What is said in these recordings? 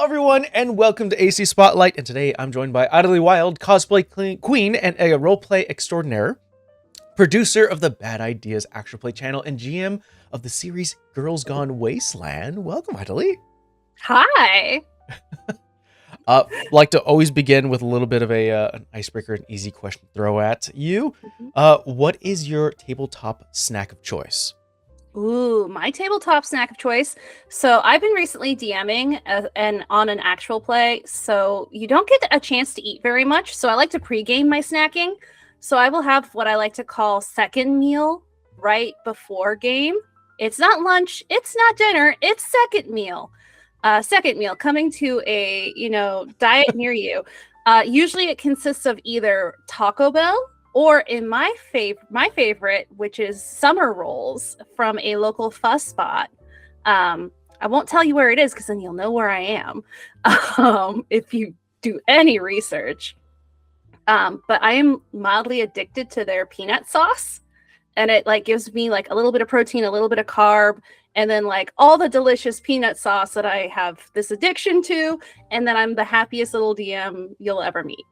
everyone, and welcome to AC Spotlight. And today I'm joined by Idlywylde, cosplay queen and a roleplay extraordinaire, producer of the Bad Ideas actual play channel, and GM of the series Girls Gone Wasteland. Welcome, Idly. Hi. Like to always begin with a little bit of an icebreaker, an easy question to throw at you. What is your tabletop snack of choice? Ooh, my tabletop snack of choice. So I've been recently DMing and on an actual play, so you don't get a chance to eat very much. So I like to pregame my snacking. So I will have what I like to call second meal right before game. It's not lunch, it's not dinner, it's second meal. Second meal coming to a diet near you. Usually it consists of either Taco Bell, or in my favorite, which is summer rolls from a local fuzz spot. I won't tell you where it is because then you'll know where I am if you do any research. But I am mildly addicted to their peanut sauce, and it gives me a little bit of protein, a little bit of carb, and then all the delicious peanut sauce that I have this addiction to, and then I'm the happiest little DM you'll ever meet.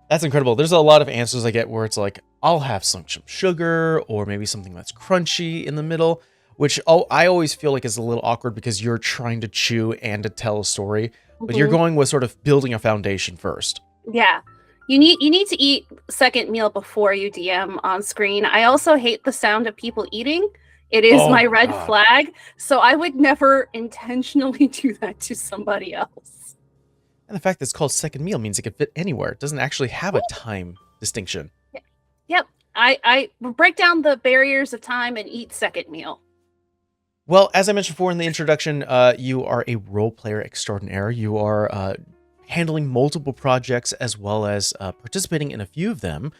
That's incredible. There's a lot of answers I get where it's I'll have some sugar or maybe something that's crunchy in the middle, which I always feel is a little awkward because you're trying to chew and to tell a story, but you're going with sort of building a foundation first. Yeah. You need to eat second meal before you DM on screen. I also hate the sound of people eating. It is my red flag. So I would never intentionally do that to somebody else. And the fact that it's called second meal means it can fit anywhere. It doesn't actually have a time distinction. Yep. I break down the barriers of time and eat second meal. Well, as I mentioned before in the introduction, you are a role player extraordinaire. You are handling multiple projects as well as participating in a few of them.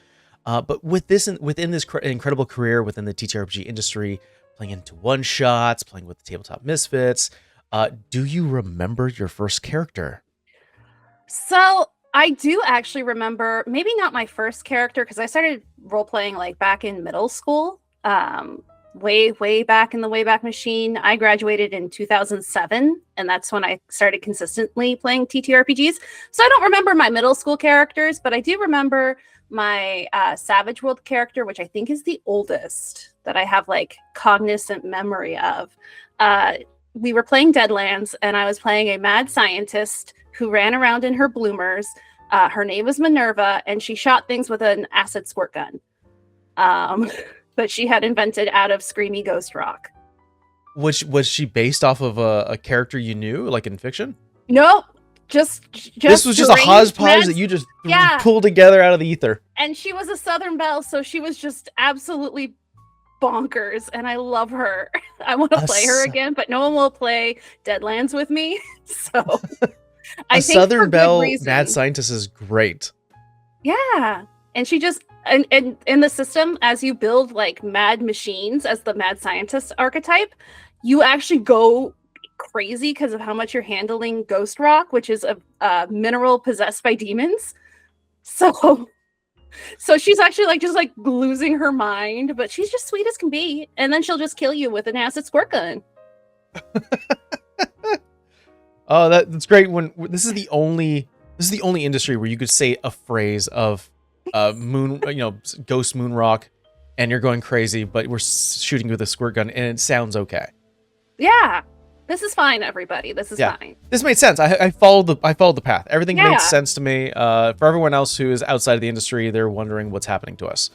But within this incredible career within the TTRPG industry, playing into one-shots, playing with the Tabletop Misfits, do you remember your first character? So I do actually remember, maybe not my first character, because I started role-playing back in middle school, way back in the Wayback Machine. I graduated in 2007, and that's when I started consistently playing TTRPGs. So I don't remember my middle school characters, but I do remember my Savage World character, which I think is the oldest that I have cognizant memory of. We were playing Deadlands, and I was playing a mad scientist who ran around in her bloomers. Her name was Minerva, and she shot things with an acid squirt gun that she had invented out of Screamy Ghost Rock. Was she based off of a character you knew, in fiction? Nope. Just this was just a hodgepodge that you just pulled together out of the ether. And she was a Southern Belle, so she was just absolutely bonkers, and I love her. I want to play her again, but no one will play Deadlands with me. So a Southern Belle mad scientist is great. Yeah. And she just and in the system, as you build mad machines as the mad scientist archetype, you actually go crazy because of how much you're handling Ghost Rock, which is a mineral possessed by demons. So she's actually just losing her mind, but she's just sweet as can be. And then she'll just kill you with an acid squirt gun. Oh, that's great. When this is the only industry where you could say a phrase of ghost moon rock, and you're going crazy, but we're shooting with a squirt gun, and it sounds okay. Yeah, this is fine, everybody. This is fine. This made sense. I followed the path. Everything made sense to me. For everyone else who is outside of the industry, they're wondering what's happening to us.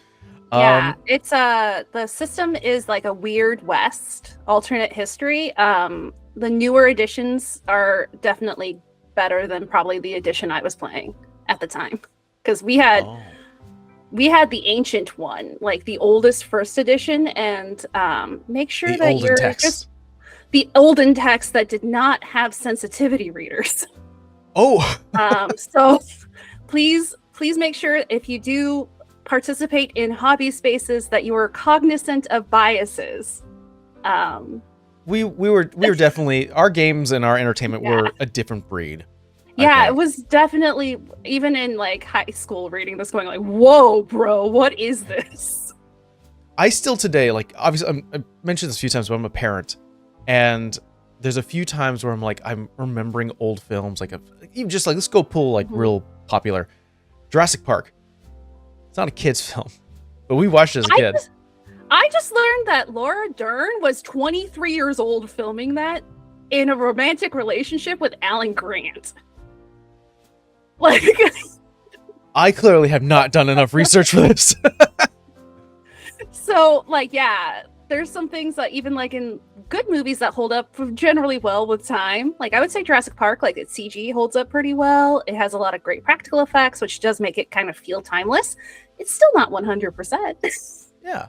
Yeah, it's the system is a Weird West alternate history. The newer editions are definitely better than probably the edition I was playing at the time, because we had the ancient one, the oldest first edition, and make sure that you're just the olden text that did not have sensitivity readers. So please make sure if you do participate in hobby spaces that you are cognizant of biases. We were definitely, our games and our entertainment were a different breed. Yeah, it was definitely, even in high school reading this, going whoa, bro, what is this? I still today, obviously, I mentioned this a few times, but I'm a parent, and there's a few times where I'm remembering old films, even just like, let's go pull like Mhm. real popular Jurassic Park. It's not a kid's film, but we watched it as a I kid. just, I just learned that Laura Dern was 23 years old filming that in a romantic relationship with Alan Grant. Like, I clearly have not done enough research for this. so like, yeah, there's some things that even like in good movies that hold up generally well with time. Like I would say Jurassic Park, like its CG holds up pretty well. It has a lot of great practical effects, which does make it kind of feel timeless. It's still not 100%. Yeah.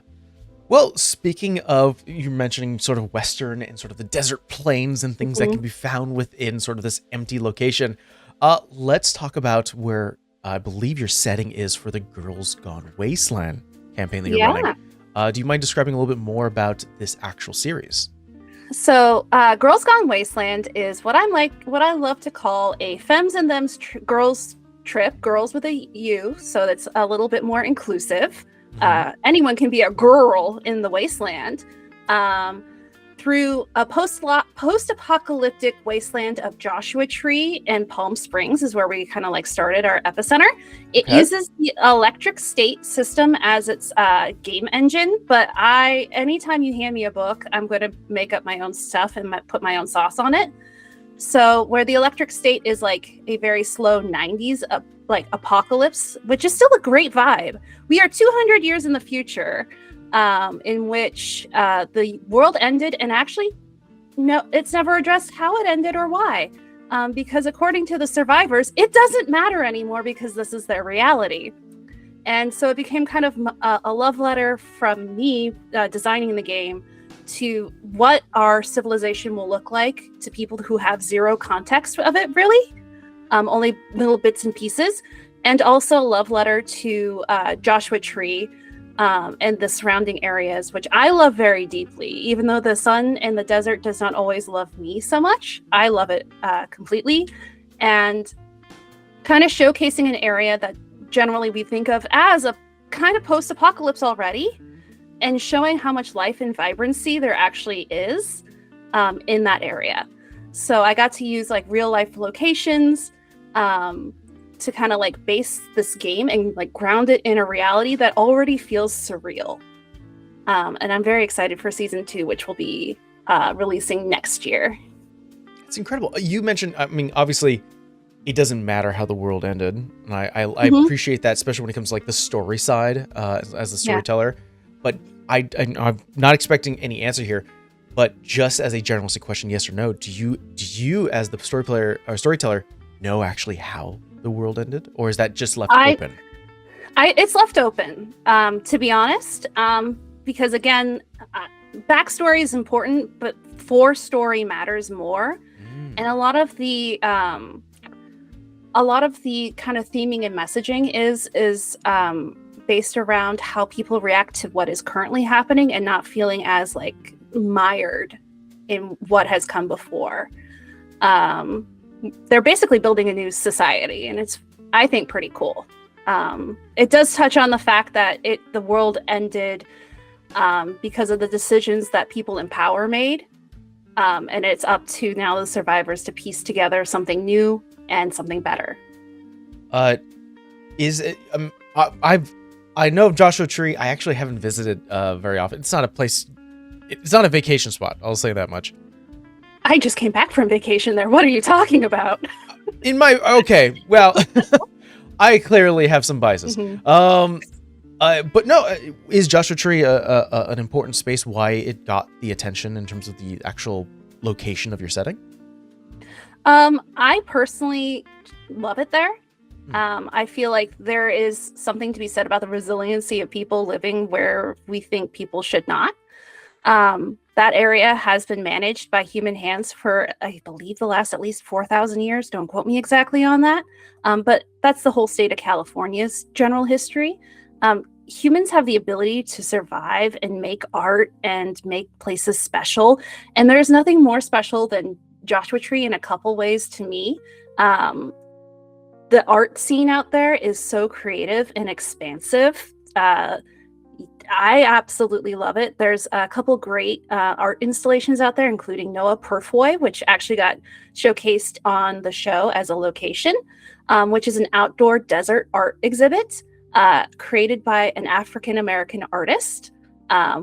Well, speaking of, you're mentioning sort of Western and sort of the desert plains and things that can be found within sort of this empty location. Let's talk about where I believe your setting is for the Girls Gone Wasteland campaign that you're running. Do you mind describing a little bit more about this actual series? So, Girls Gone Wasteland is what I love to call a femmes and thems girls trip, girls with a U, so that's a little bit more inclusive. Anyone can be a girl in the wasteland. Through a post-apocalyptic wasteland of Joshua Tree and Palm Springs is where we kind of like started our epicenter. It uses the Electric State system as its game engine, but anytime you hand me a book, I'm going to make up my own stuff and put my own sauce on it. So where the Electric State is like a very slow 90s like apocalypse, which is still a great vibe. We are 200 years in the future. In which the world ended, and actually, no, it's never addressed how it ended or why. Because according to the survivors, it doesn't matter anymore because this is their reality. And so it became kind of a love letter from me designing the game to what our civilization will look like to people who have zero context of it, really. Only little bits and pieces. And also a love letter to Joshua Tree, and the surrounding areas, which I love very deeply. Even though the sun and the desert does not always love me so much, I love it completely. And kind of showcasing an area that generally we think of as a kind of post-apocalypse already, and showing how much life and vibrancy there actually is in that area. So I got to use like real life locations, to kind of like base this game and like ground it in a reality that already feels surreal. And I'm very excited for season 2, which will be releasing next year. It's incredible. You mentioned, I mean, obviously it doesn't matter how the world ended. And I appreciate that, especially when it comes to like the story side as a storyteller. But I'm not expecting any answer here, but just as a generalistic question, yes or no, do you as the storyteller know actually how the world ended, or is that just left open? It's left open, to be honest, because again, backstory is important, but forestory matters more. And a lot of the kind of theming and messaging is based around how people react to what is currently happening and not feeling as like mired in what has come before. They're basically building a new society, and it's, I think, pretty cool. It does touch on the fact that the world ended because of the decisions that people in power made, and it's up to now the survivors to piece together something new and something better. Is it? I know of Joshua Tree. I actually haven't visited very often. It's not a place. It's not a vacation spot. I'll say that much. I just came back from vacation there. What are you talking about? Okay, well, I clearly have some biases. But no, is Joshua Tree an important space? Why it got the attention in terms of the actual location of your setting? I personally love it there. I feel like there is something to be said about the resiliency of people living where we think people should not. That area has been managed by human hands for, I believe, the last at least 4,000 years. Don't quote me exactly on that. But that's the whole state of California's general history. Humans have the ability to survive and make art and make places special. And there's nothing more special than Joshua Tree in a couple ways to me. The art scene out there is so creative and expansive. I absolutely love it. There's a couple great art installations out there, including Noah Purfoy, which actually got showcased on the show as a location, which is an outdoor desert art exhibit created by an African American artist,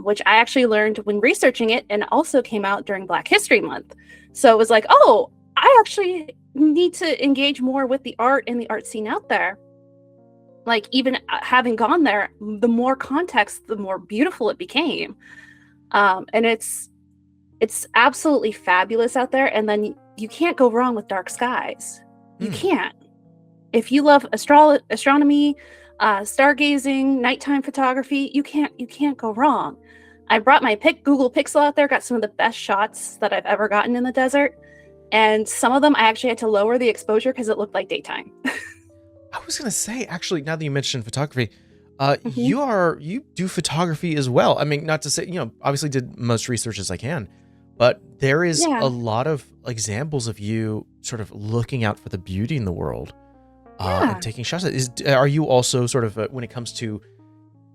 which I actually learned when researching it, and also came out during Black History Month. So it was like, oh, I actually need to engage more with the art and the art scene out there. Like, even having gone there, the more context, the more beautiful it became. And it's absolutely fabulous out there. And then you can't go wrong with dark skies. You can't. If you love astronomy, stargazing, nighttime photography, you can't go wrong. I brought my Google Pixel out there, got some of the best shots that I've ever gotten in the desert. And some of them I actually had to lower the exposure because it looked like daytime. I was gonna say, actually, now that you mentioned photography, you do photography as well. I mean, not to say, obviously did most research as I can, but there is Yeah. a lot of examples of you sort of looking out for the beauty in the world, Yeah. and taking shots. Are you also sort of, when it comes to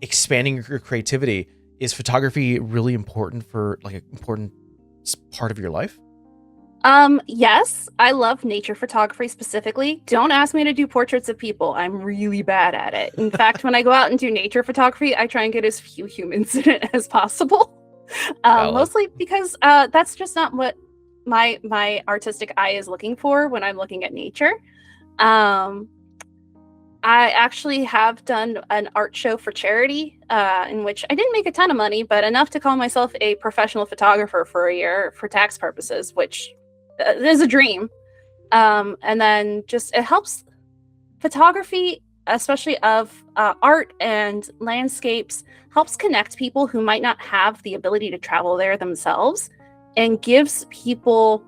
expanding your creativity, is photography really important for like an important part of your life? Yes, I love nature photography specifically. Don't ask me to do portraits of people. I'm really bad at it. In fact, when I go out and do nature photography, I try and get as few humans in it as possible. Valid. Mostly because that's just not what my artistic eye is looking for when I'm looking at nature. Um, I actually have done an art show for charity, in which I didn't make a ton of money, but enough to call myself a professional photographer for a year for tax purposes, which is a dream. And then just it helps photography, especially of art and landscapes, helps connect people who might not have the ability to travel there themselves, and gives people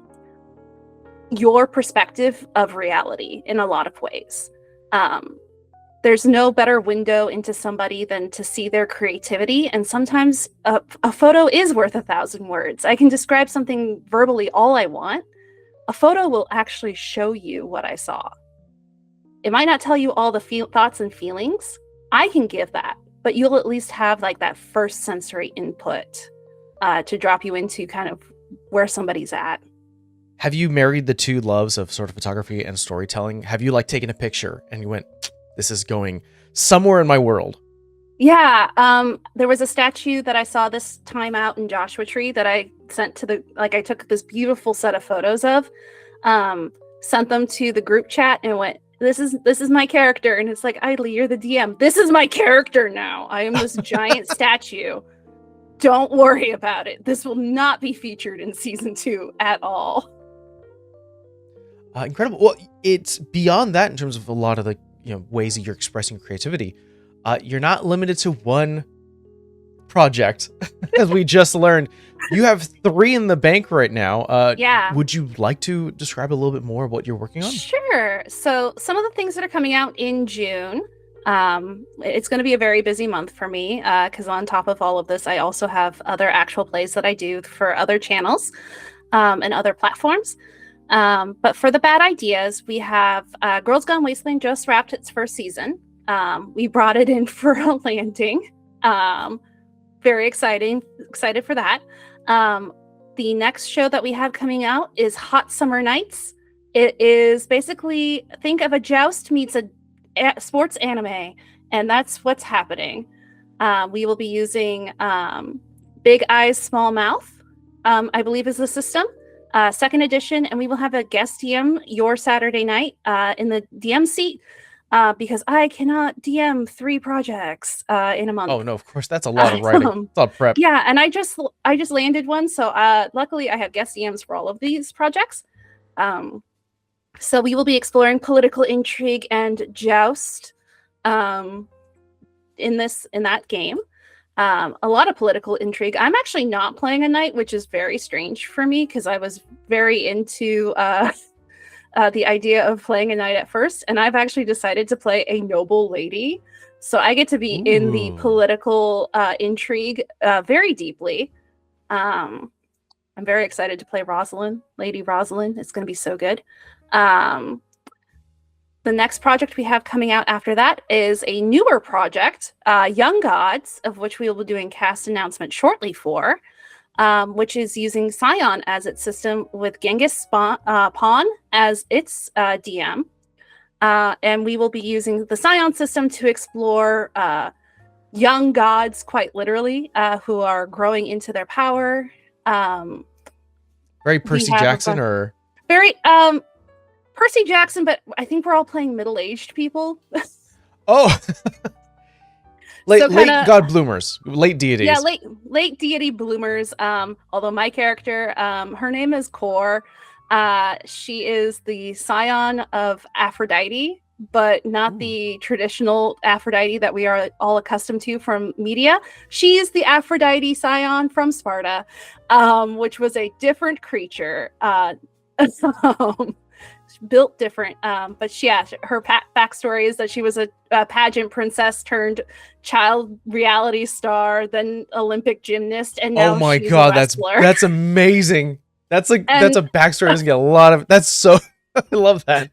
your perspective of reality in a lot of ways. There's no better window into somebody than to see their creativity. And sometimes a photo is worth 1,000 words. I can describe something verbally all I want. A photo will actually show you what I saw. It might not tell you all the thoughts and feelings. I can give that, but you'll at least have like that first sensory input to drop you into kind of where somebody's at. Have you married the two loves of sort of photography and storytelling? Have you like taken a picture and you went, this is going somewhere in my world? Yeah, there was a statue that I saw this time out in Joshua Tree that I sent to I took this beautiful set of photos of, sent them to the group chat and went, this is my character. And it's like, Idly, you're the DM. This is my character now. I am this giant statue. Don't worry about it. This will not be featured in season 2 at all. Incredible. Well, it's beyond that in terms of a lot of the ways that you're expressing creativity. You're not limited to one project, as we just learned. You have 3 in the bank right now. Yeah. Would you like to describe a little bit more of what you're working on? Sure. So some of the things that are coming out in June, it's going to be a very busy month for me because on top of all of this, I also have other actual plays that I do for other channels and other platforms. But for TheBadIdeas, we have Girls Gone Wasteland just wrapped its first season. We brought it in for a landing. Very excited for that. The next show that we have coming out is Hot Summer Nights. It is basically, think of a joust meets a sports anime, and that's what's happening. We will be using Big Eyes, Small Mouth, I believe is the system. Second edition, and we will have a guest DM your Saturday night in the DM seat because I cannot DM 3 projects in a month. Oh no, of course that's a lot of writing. It's a lot of prep. Yeah, and I just landed one, so luckily I have guest DMs for all of these projects. So we will be exploring political intrigue and joust in that game. A lot of political intrigue. I'm actually not playing a knight, which is very strange for me because I was very into the idea of playing a knight at first, and I've actually decided to play a noble lady. So I get to be in the political intrigue very deeply. I'm very excited to play Rosalind, Lady Rosalind. It's going to be so good. The next project we have coming out after that is a newer project, Young Gods, of which we will be doing cast announcement shortly for, which is using Scion as its system with Genghis Pawn as its DM. And we will be using the Scion system to explore young gods, quite literally, who are growing into their power. Very Percy Jackson, or very Percy Jackson, but I think we're all playing middle-aged people. oh, late So kinda- god bloomers, late deities. Yeah, late deity bloomers. Although my character, her name is Kor. She is the scion of Aphrodite, but not the traditional Aphrodite that we are all accustomed to from media. She is the Aphrodite scion from Sparta, which was a different creature, built different. But her backstory is that she was a pageant princess turned child reality star, then Olympic gymnast, and now oh my she's god, a wrestler. that's amazing. That's a backstory. Doesn't get a lot of. That's so. I love that.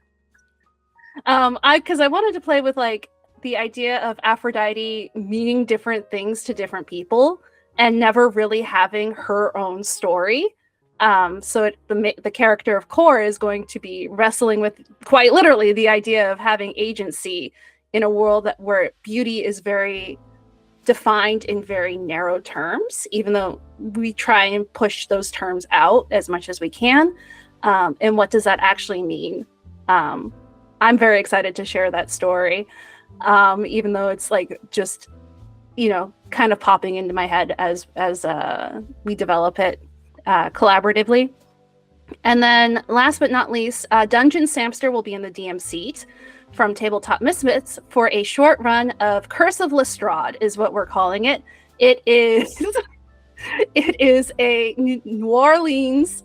Because I wanted to play with like the idea of Aphrodite meaning different things to different people and never really having her own story. So the character of Kor is going to be wrestling with quite literally the idea of having agency in a world where beauty is very defined in very narrow terms, even though we try and push those terms out as much as we can. And what does that actually mean? I'm very excited to share that story, even though it's like just, kind of popping into my head as we develop it collaboratively. And then last but not least, Dungeon Samster will be in the DM seat from Tabletop Misfits for a short run of Curse of Lestrade is what we're calling it. It is a New Orleans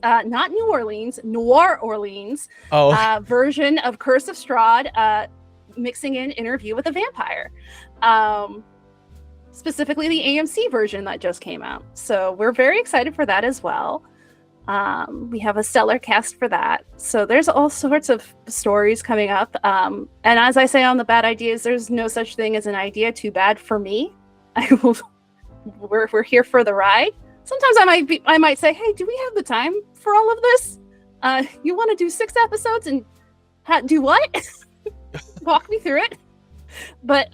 version of Curse of Strahd, mixing in Interview with a Vampire. Specifically the AMC version that just came out. So we're very excited for that as well. We have a stellar cast for that. So there's all sorts of stories coming up. And as I say on the Bad Ideas, there's no such thing as an idea too bad for me. We're here for the ride. Sometimes I might say, hey, do we have the time for all of this? You want to do 6 episodes and do what? Walk me through it. But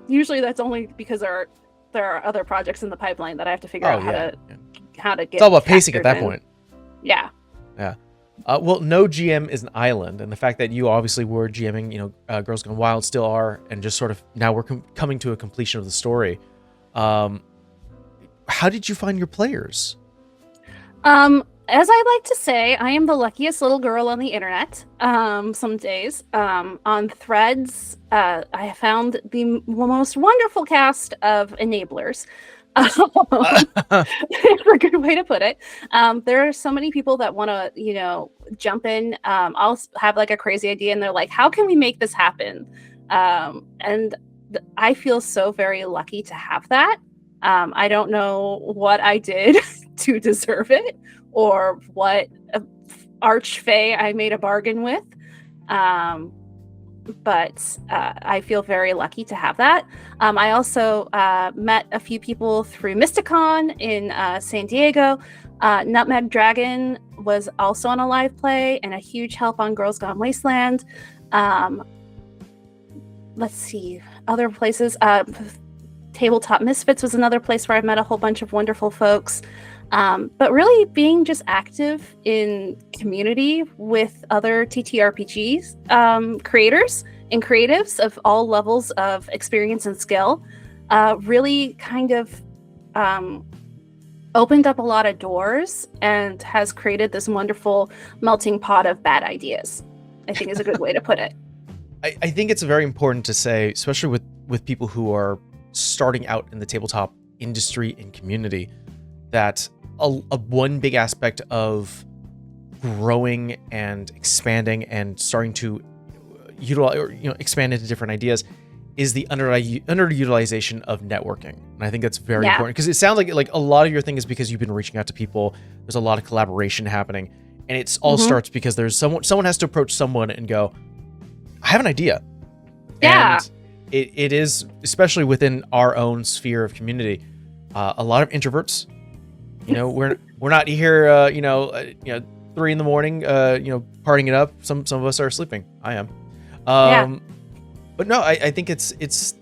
usually that's only because there are other projects in the pipeline that I have to figure out how to get. It's all about pacing at that point. Yeah. Yeah. Well, no GM is an island, and the fact that you obviously were GMing, Girls Gone Wild, still are, and just sort of now we're coming to a completion of the story. How did you find your players? As I like to say, I am the luckiest little girl on the internet. Some days, on Threads, I have found the most wonderful cast of enablers. It's a good way to put it. There are so many people that want to, jump in. I'll have like a crazy idea, and they're like, "How can we make this happen?" And I feel so very lucky to have that. I don't know what I did to deserve it, or what archfey I made a bargain with. But I feel very lucky to have that. I also met a few people through Mysticon in San Diego. Nutmeg Dragon was also on a live play and a huge help on Girls Gone Wasteland. Let's see, other places. Tabletop Misfits was another place where I met a whole bunch of wonderful folks. But really being just active in community with other TTRPGs creators and creatives of all levels of experience and skill really kind of opened up a lot of doors and has created this wonderful melting pot of bad ideas, I think is a good way to put it. I think it's very important to say, especially with people who are starting out in the tabletop industry and community, that a one big aspect of growing and expanding and starting to utilize or expand into different ideas is the underutilization of networking. And I think that's very important, because it sounds like a lot of your thing is because you've been reaching out to people. There's a lot of collaboration happening, and it's all starts because there's someone has to approach someone and go, I have an idea. Yeah. And it is, especially within our own sphere of community, a lot of introverts. You know, we're not here, 3 a.m, partying it up. Some of us are sleeping. I am. Yeah. But no, I think it's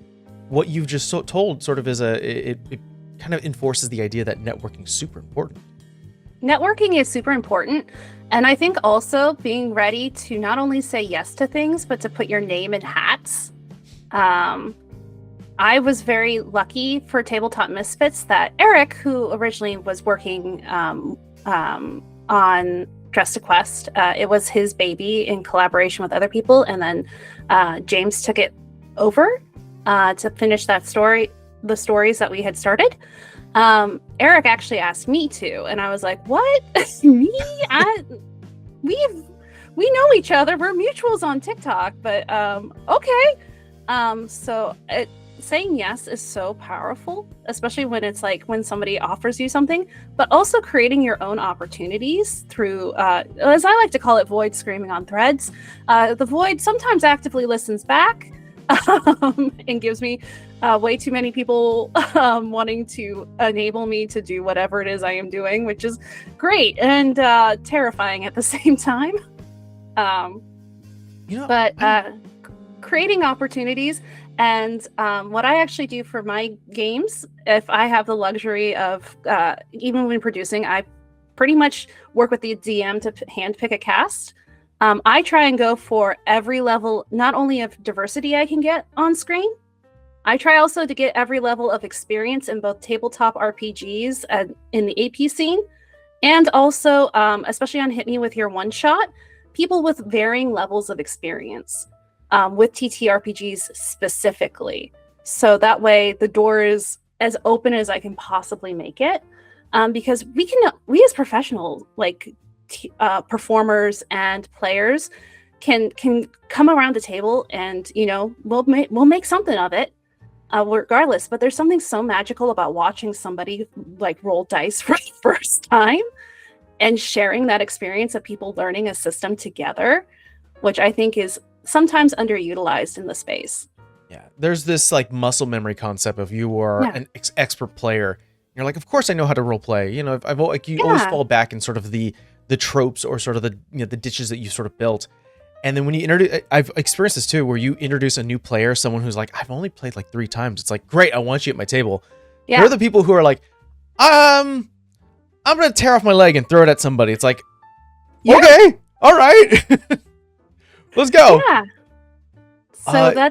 what you've just told sort of is it kind of enforces the idea that networking is super important. Networking is super important. And I think also being ready to not only say yes to things, but to put your name in hats. I was very lucky for Tabletop Misfits that Eric, who originally was working on Dress to Quest, it was his baby in collaboration with other people. And then James took it over to finish that story, the stories that we had started. Eric actually asked me to, and I was like, what? Me? We know each other. We're mutuals on TikTok, but okay. Saying yes is so powerful, especially when it's like when somebody offers you something, but also creating your own opportunities through, as I like to call it, void screaming on threads. The void sometimes actively listens back and gives me way too many people wanting to enable me to do whatever it is I am doing, which is great and terrifying at the same time. Creating opportunities. And what I actually do for my games, if I have the luxury of, even when producing, I pretty much work with the DM to handpick a cast. I try and go for every level, not only of diversity I can get on screen, I try also to get every level of experience in both tabletop RPGs and in the AP scene, and also, especially on Hit Me With Your One Shot, people with varying levels of experience. With TTRPGs specifically. So that way the door is as open as I can possibly make it. Because we as professional, performers and players can come around the table and, we'll make something of it, regardless. But there's something so magical about watching somebody roll dice for the first time and sharing that experience of people learning a system together, which I think is sometimes underutilized in the space. Yeah, there's this muscle memory concept of you are an expert player. You're like, of course I know how to role play. You always fall back in sort of the tropes or sort of the the ditches that you sort of built. And then when you introduce, I've experienced this too, where you introduce a new player, someone who's like, I've only played 3 times. It's like, great, I want you at my table. Yeah. They're the people who are like, I'm gonna tear off my leg and throw it at somebody. It's like, okay, all right. Let's go. Yeah. So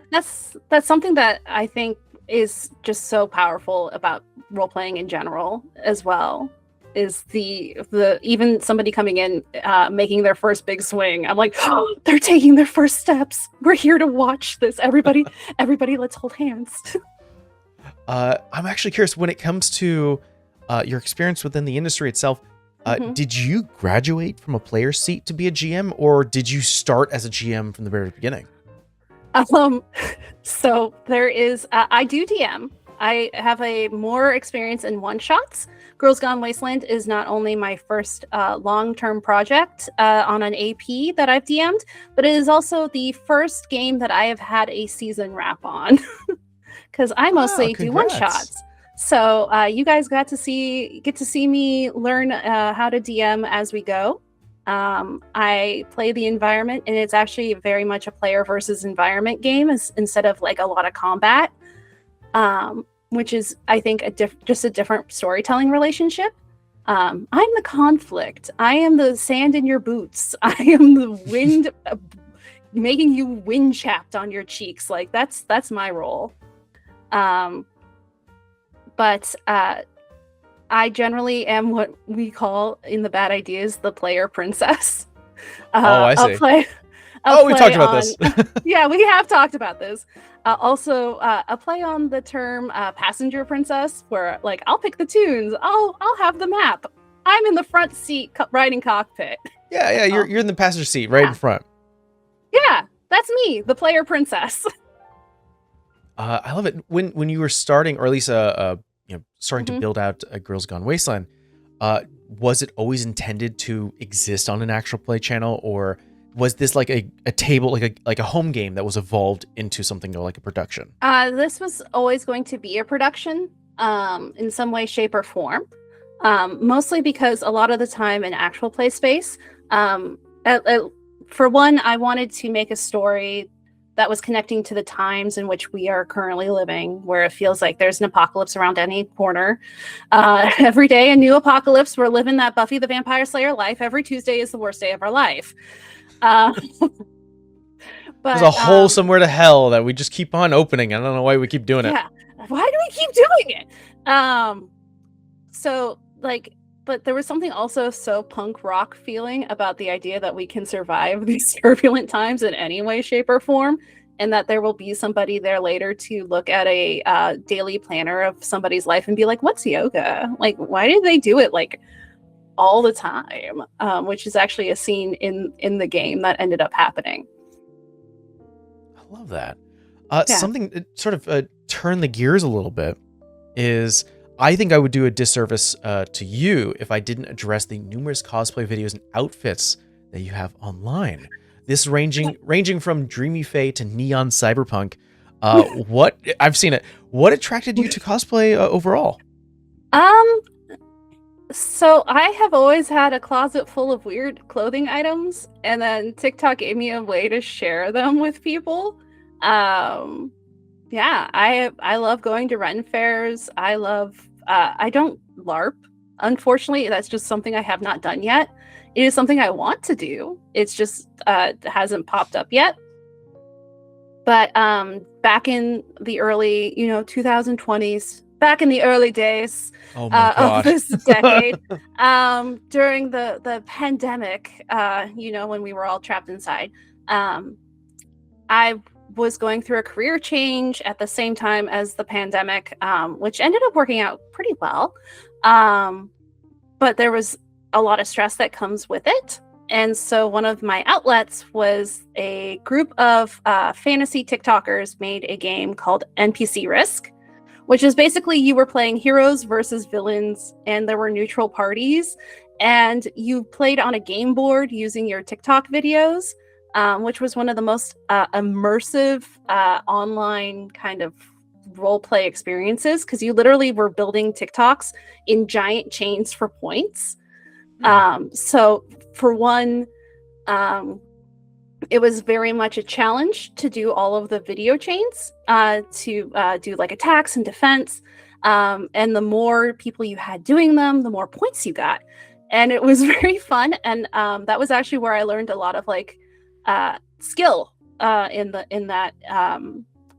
that's something that I think is just so powerful about role playing in general as well. Is the even somebody coming in making their first big swing. I'm like, oh, they're taking their first steps. We're here to watch this. Everybody, let's hold hands. I'm actually curious when it comes to your experience within the industry itself. Did you graduate from a player seat to be a GM, or did you start as a GM from the very beginning? So there is, I do DM. I have a more experience in one-shots. Girls Gone Wasteland is not only my first long-term project on an AP that I've DM'd, but it is also the first game that I have had a season wrap on, because I mostly do one-shots. So you guys get to see me learn how to DM as we go. I play the environment, and it's actually very much a player versus environment game instead of a lot of combat, which is, I think, just a different storytelling relationship. I'm the conflict. I am the sand in your boots. I am the wind making you wind chapped on your cheeks. That's my role. But I generally am what we call in TheBadIdeas the player princess. I see. We talked about this. Yeah, we have talked about this. Also, a play on the term passenger princess, where I'll pick the tunes. I'll have the map. I'm in the front seat riding cockpit. Yeah, you're in the passenger seat right in front. Yeah, that's me, the player princess. I love it. When you were starting, or at least starting to build out a Girls Gone Wasteland, was it always intended to exist on an actual play channel, or was this like a table, like a home game that was evolved into something like a production? This was always going to be a production, in some way, shape, or form. Mostly because a lot of the time in actual play space, for one, I wanted to make a story that was connecting to the times in which we are currently living, where it feels like there's an apocalypse around any corner. Every day, a new apocalypse. We're living that Buffy the Vampire Slayer life. Every Tuesday is the worst day of our life. There's a But hole somewhere to hell that we just keep on opening. I don't know why we keep doing it. yeah, why do we keep doing it? So like, but there was something also so punk rock feeling about the idea that we can survive these turbulent times in any way, shape, or form, and that there will be somebody there later to look at a daily planner of somebody's life and be like, "What's yoga? Like, why did they do it like all the time?" Which is actually a scene in the game that ended up happening. I love that. Yeah. Something that sort of turn the gears a little bit is I think I would do a disservice to you if I didn't address the numerous cosplay videos and outfits that you have online. This ranging from dreamy fae to neon cyberpunk. What I've seen it. What attracted you to cosplay overall? So I have always had a closet full of weird clothing items, and then TikTok gave me a way to share them with people. Yeah, I love going to Ren fairs. I don't LARP. Unfortunately, that's just something I have not done yet. It is something I want to do. It's just hasn't popped up yet. But back in the early, 2020s, back in the early days of this decade, during the pandemic, when we were all trapped inside, I was going through a career change at the same time as the pandemic, which ended up working out pretty well. But there was a lot of stress that comes with it. And so one of my outlets was a group of fantasy TikTokers made a game called NPC Risk, which is basically you were playing heroes versus villains, and there were neutral parties, and you played on a game board using your TikTok videos, which was one of the most immersive online kind of role play experiences, because you literally were building TikToks in giant chains for points. So for one, it was very much a challenge to do all of the video chains, to do like attacks and defense. And the more people you had doing them, the more points you got. And it was very fun. And that was actually where I learned a lot of like skill in that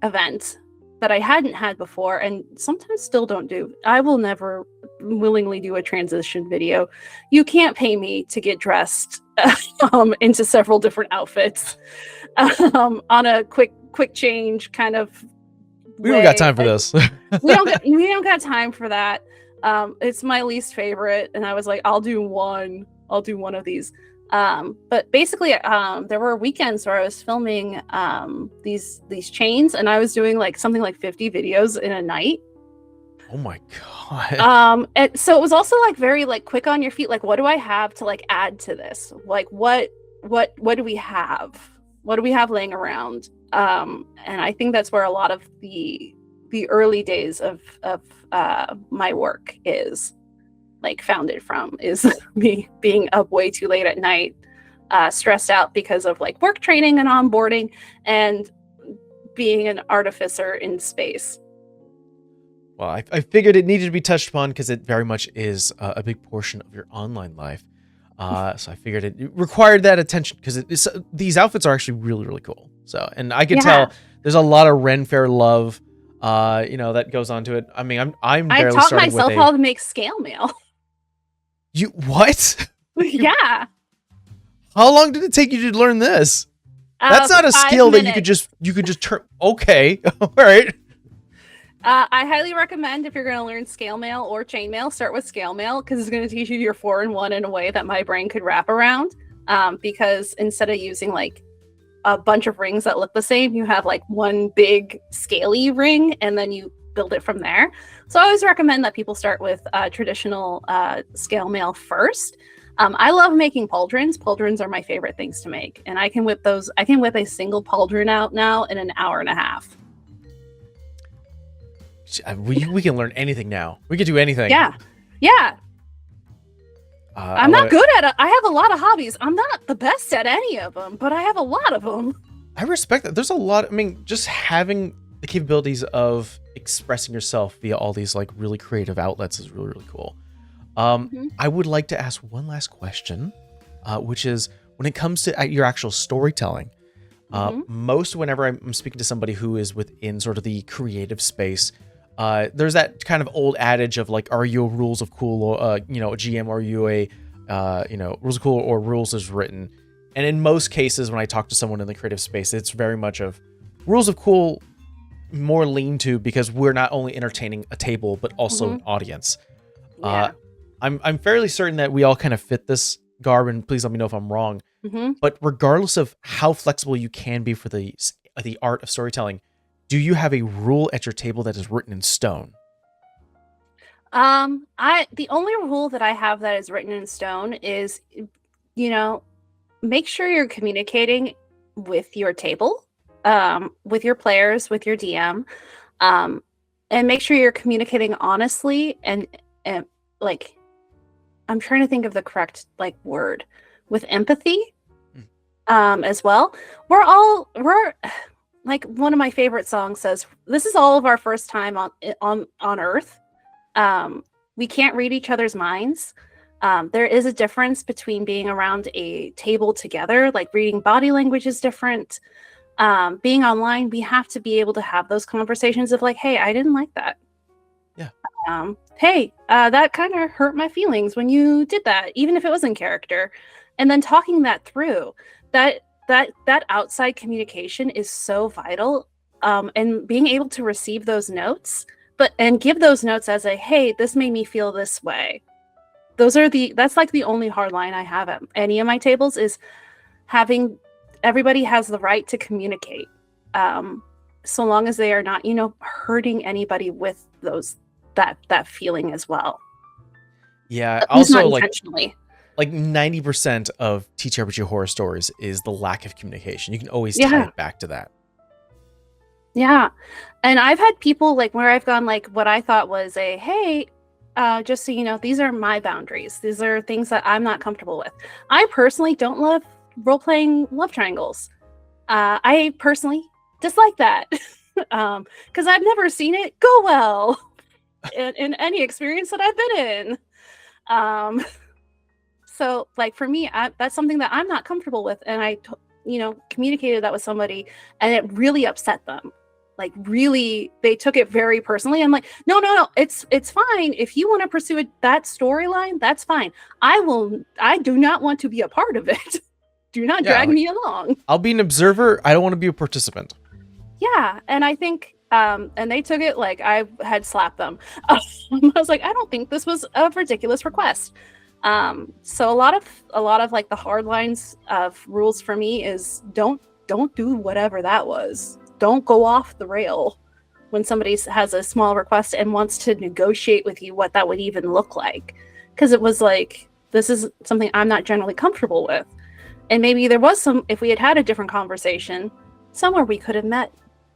event that I hadn't had before, and sometimes still don't do. I will never willingly do a transition video. You can't pay me to get dressed into several different outfits on a quick change kind of. We don't got time for this. we don't got time for that. It's my least favorite, and I was like, I'll do one of these. But basically, there were weekends where I was filming these chains, and I was doing like something like 50 videos in a night. Oh my god. And so it was also like very like quick on your feet. Like, what do I have to like add to this? Like, what do we have? What do we have laying around? And I think that's where a lot of the early days of my work is like founded from, is me being up way too late at night, stressed out because of like work training and onboarding, and being an artificer in space. Well, I figured it needed to be touched upon because it very much is a big portion of your online life. So I figured it required that attention, because these outfits are actually really, really cool. So, and I can tell there's a lot of Ren Fair love, that goes on to it. I mean, I'm barely I taught starting myself how to make scale mail. You what? Yeah. How long did it take you to learn this? That's not a skill that you could just turn. Okay, all right. I highly recommend, if you're going to learn scale mail or chain mail, start with scale mail, because it's going to teach you your 4-in-1 in a way that my brain could wrap around. Because instead of using like a bunch of rings that look the same, you have like one big scaly ring, and then you build it from there. So I always recommend that people start with traditional scale mail first. I love making pauldrons. Pauldrons are my favorite things to make, and I can whip those. I can whip a single pauldron out now in an hour and a half. We can learn anything now. We can do anything. Yeah, yeah. I'm not good at it. I have a lot of hobbies. I'm not the best at any of them, but I have a lot of them. I respect that. There's a lot. I mean, just having the capabilities of expressing yourself via all these like really creative outlets is really, really cool. I would like to ask one last question, which is when it comes to your actual storytelling, most whenever I'm speaking to somebody who is within sort of the creative space, there's that kind of old adage of like, are you a rules of cool, a GM? Are you a, rules of cool or rules as written? And in most cases, when I talk to someone in the creative space, it's very much of rules of cool more lean to, because we're not only entertaining a table, but also an audience. Yeah. I'm fairly certain that we all kind of fit this garb, and please let me know if I'm wrong. But regardless of how flexible you can be for the art of storytelling, do you have a rule at your table that is written in stone? The only rule that I have that is written in stone is, make sure you're communicating with your table, with your players, with your DM, and make sure you're communicating honestly and like, I'm trying to think of the correct word, with empathy, as well. We're like, one of my favorite songs says, "This is all of our first time on Earth. We can't read each other's minds. There is a difference between being around a table together, like reading body language is different. Being online, we have to be able to have those conversations of like, hey, I didn't like that. Yeah. Hey, that kind of hurt my feelings when you did that, even if it was in character." And then talking that through, that outside communication is so vital. And being able to receive those notes, and give those notes as a, hey, this made me feel this way. That's like the only hard line I have at any of my tables, is having everybody has the right to communicate, so long as they are not, hurting anybody with that feeling as well. Yeah. Also, not intentionally. Like 90% of TTRPG horror stories is the lack of communication. You can always tie it back to that. Yeah. And I've had people where I've gone what I thought was a, hey, just so you know, these are my boundaries. These are things that I'm not comfortable with. I personally don't love role-playing love triangles. I personally dislike that, because I've never seen it go well in any experience that I've been in. So for me, that's something that I'm not comfortable with. And I, communicated that with somebody, and it really upset them. Really, they took it very personally. I'm like, no, it's fine. If you want to pursue that storyline, that's fine. I do not want to be a part of it. Do not drag me along. I'll be an observer. I don't want to be a participant. Yeah. And I think, and they took it like I had slapped them. I was like, I don't think this was a ridiculous request. So a lot of the hard lines of rules for me is don't do whatever that was. Don't go off the rail when somebody has a small request and wants to negotiate with you what that would even look like. Because it was this is something I'm not generally comfortable with. And maybe there was if we had a different conversation, somewhere we could have met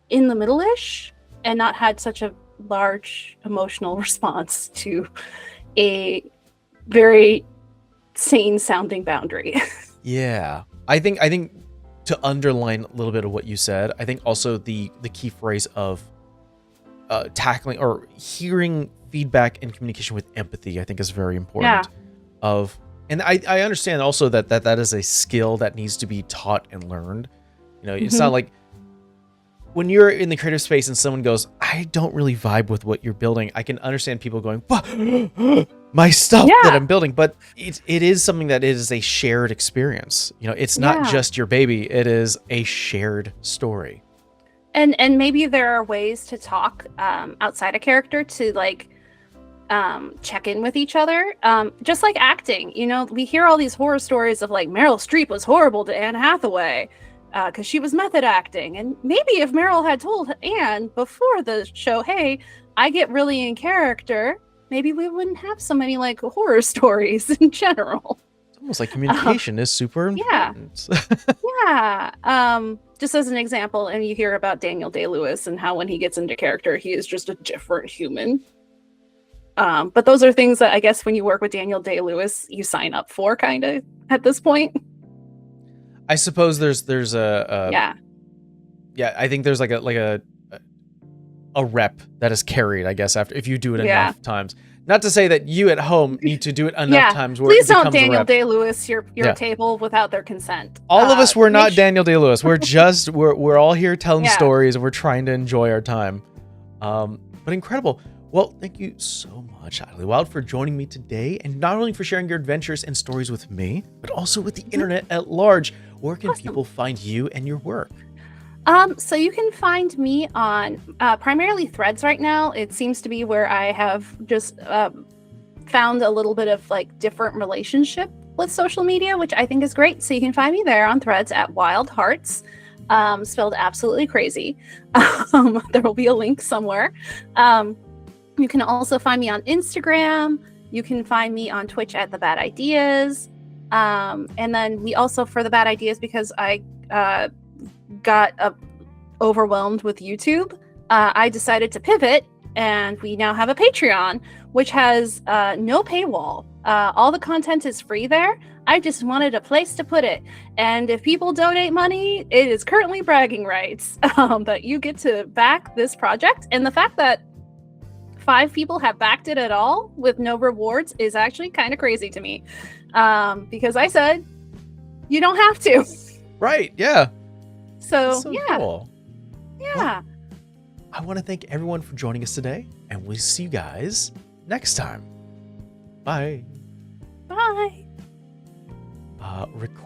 in the middle-ish and not had such a large emotional response to a very sane sounding boundary. Yeah. I think to underline a little bit of what you said, I think also the key phrase of tackling or hearing feedback and communication with empathy, I think is very important. Yeah. And I understand also that is a skill that needs to be taught and learned. It's not like when you're in the creative space and someone goes, I don't really vibe with what you're building, I can understand people going, my stuff that I'm building, but it is something that is a shared experience. It's not just your baby, it is a shared story. And maybe there are ways to talk outside a character to check in with each other, just like acting. We hear all these horror stories of Meryl Streep was horrible to Anne Hathaway because she was method acting. And maybe if Meryl had told Anne before the show, hey, I get really in character, maybe we wouldn't have so many horror stories in general. Almost like communication is super Yeah. important. Yeah. Just as an example, and you hear about Daniel Day-Lewis and how when he gets into character, he is just a different human. But those are things that I guess when you work with Daniel Day-Lewis, you sign up for kind of at this point. I suppose there's a Yeah. yeah, I think there's like a rep that is carried, I guess, after if you do it Yeah. enough times. Not to say that you at home need to do it enough Yeah. times where Please it don't becomes a Daniel rep. Day-Lewis your Yeah. table without their consent. All of us were not make Daniel Day-Lewis. We're just we're all here telling Yeah. stories and we're trying to enjoy our time. But incredible. Well, thank you so much, Idlywylde, for joining me today, and not only for sharing your adventures and stories with me, but also with the internet at large. Where can Awesome. people find you and your work? So you can find me on primarily Threads right now. It seems to be where I have just found a little bit of like different relationship with social media, which I think is great. So you can find me there on Threads at Wild Hearts, spelled absolutely crazy. There will be a link somewhere. You can also find me on Instagram. You can find me on Twitch at TheBadIdeas. And then we also, for TheBadIdeas, because I got overwhelmed with YouTube, I decided to pivot, and we now have a Patreon, which has no paywall. All the content is free there. I just wanted a place to put it. And if people donate money, it is currently bragging rights that you get to back this project. And the fact that 5 people have backed it at all with no rewards is actually kind of crazy to me. Because I said, you don't have to. Right, yeah. So yeah. Cool. Yeah. Well, I want to thank everyone for joining us today, and we'll see you guys next time. Bye. Bye. Record.